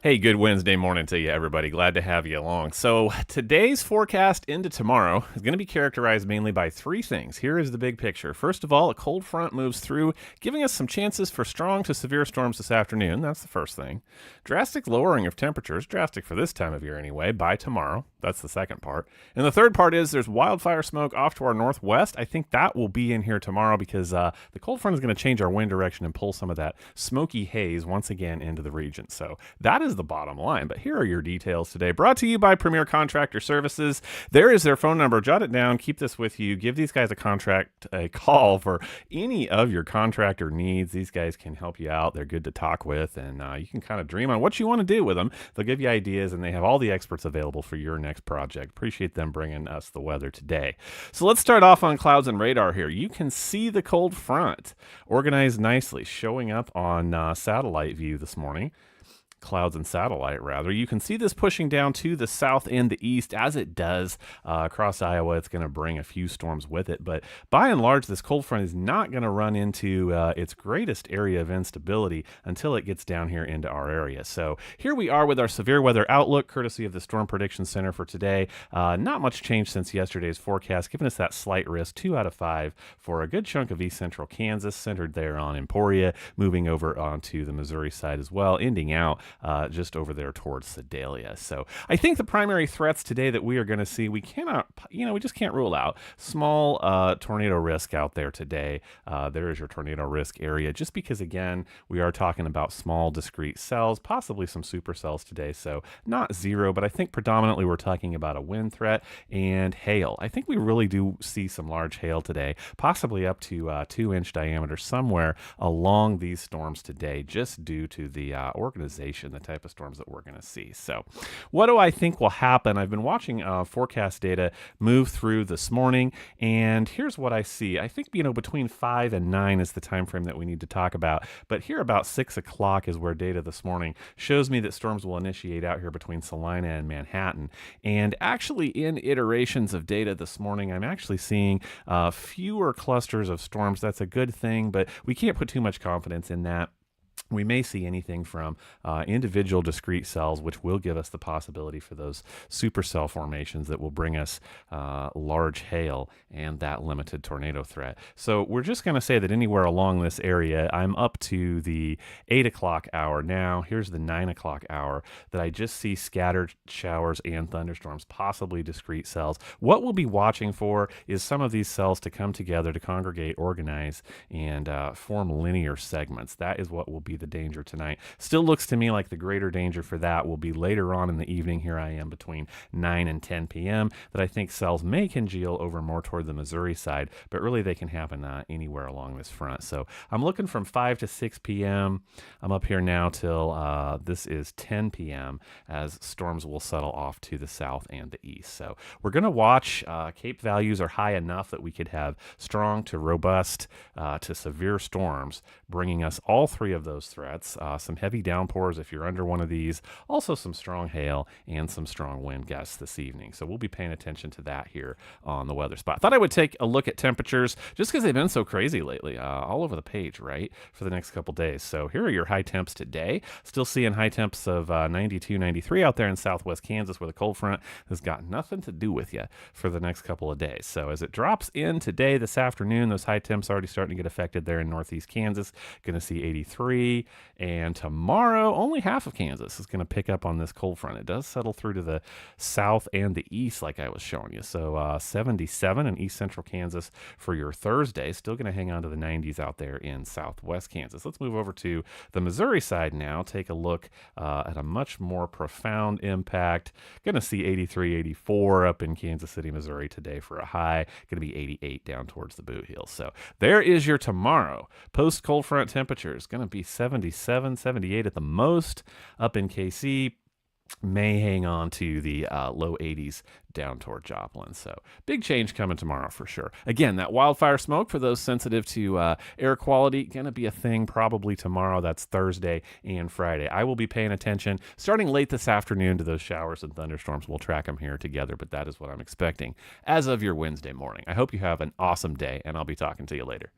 Hey, good Wednesday morning to you, everybody. Glad to have you along. So, today's forecast into tomorrow is going to be characterized mainly by three things. Here is the big picture. First of all, a cold front moves through, giving us some chances for strong to severe storms this afternoon. That's the first thing. Drastic lowering of temperatures, drastic for this time of year anyway, by tomorrow. That's the second part. And the third part is there's wildfire smoke off to our northwest. I think that will be in here tomorrow because the cold front is going to change our wind direction and pull some of that smoky haze once again into the region. So, that is the bottom line. But here are your details today. Brought to you by Premier Contractor Services. There is their phone number. Jot it down. Keep this with you. Give these guys a call for any of your contractor needs. These guys can help you out. They're good to talk with, and you can kind of dream on what you want to do with them. They'll give you ideas, and they have all the experts available for your next project. Appreciate them bringing us the weather today. So let's start off on clouds and radar here. You can see the cold front organized nicely, showing up on satellite view this morning. Clouds and satellite, rather. You can see this pushing down to the south and the east as it does across Iowa. It's going to bring a few storms with it, but by and large, this cold front is not going to run into its greatest area of instability until it gets down here into our area. So here we are with our severe weather outlook, courtesy of the Storm Prediction Center for today. Not much change since yesterday's forecast, giving us that slight risk, 2 out of 5 for a good chunk of east central Kansas, centered there on Emporia, moving over onto the Missouri side as well, ending out just over there towards Sedalia. So I think the primary threats today that we are going to see, we just can't rule out. Small tornado risk out there today. There is your tornado risk area, just because, again, we are talking about small discrete cells, possibly some supercells today. So not zero, but I think predominantly we're talking about a wind threat and hail. I think we really do see some large hail today, possibly up to 2-inch diameter somewhere along these storms today, just due to the organization, the type of storms that we're going to see. So what do I think will happen? I've been watching forecast data move through this morning, and here's what I see. I think, between 5 and 9 is the time frame that we need to talk about, but here about 6 o'clock is where data this morning shows me that storms will initiate out here between Salina and Manhattan. And actually, in iterations of data this morning, I'm actually seeing fewer clusters of storms. That's a good thing, but we can't put too much confidence in that. We may see anything from individual discrete cells, which will give us the possibility for those supercell formations that will bring us large hail and that limited tornado threat. So we're just going to say that anywhere along this area, I'm up to the 8 o'clock hour now. Here's the 9 o'clock hour that I just see scattered showers and thunderstorms, possibly discrete cells. What we'll be watching for is some of these cells to come together, to congregate, organize, and form linear segments. That is what will be the danger tonight. Still looks to me like the greater danger for that will be later on in the evening. Here I am between 9 and 10 p.m. that I think cells may congeal over more toward the Missouri side, but really they can happen anywhere along this front. So I'm looking from 5 to 6 p.m. I'm up here now till this is 10 p.m. as storms will settle off to the south and the east. So we're going to watch. Cape values are high enough that we could have strong to robust to severe storms, bringing us all three of those threats, some heavy downpours if you're under one of these, also some strong hail and some strong wind gusts this evening. So we'll be paying attention to that here on the weather spot. Thought I would take a look at temperatures just because they've been so crazy lately, all over the page, right, for the next couple days. So here are your high temps today. Still seeing high temps of 92, 93 out there in southwest Kansas, where the cold front has got nothing to do with you for the next couple of days. So as it drops in today, this afternoon, those high temps already starting to get affected there in northeast Kansas. Going to see 83. And tomorrow, only half of Kansas is going to pick up on this cold front. It does settle through to the south and the east, like I was showing you. So 77 in east central Kansas for your Thursday. Still going to hang on to the 90s out there in southwest Kansas. Let's move over to the Missouri side now. Take a look at a much more profound impact. Going to see 83, 84 up in Kansas City, Missouri today for a high. Going to be 88 down towards the Boot Heel. So there is your tomorrow. Post cold front temperatures going to be 77, 78 at the most up in KC. May hang on to the low 80s down toward Joplin. So big change coming tomorrow for sure. Again, that wildfire smoke for those sensitive to air quality, going to be a thing probably tomorrow. That's Thursday and Friday. I will be paying attention starting late this afternoon to those showers and thunderstorms. We'll track them here together, but that is what I'm expecting as of your Wednesday morning. I hope you have an awesome day, and I'll be talking to you later.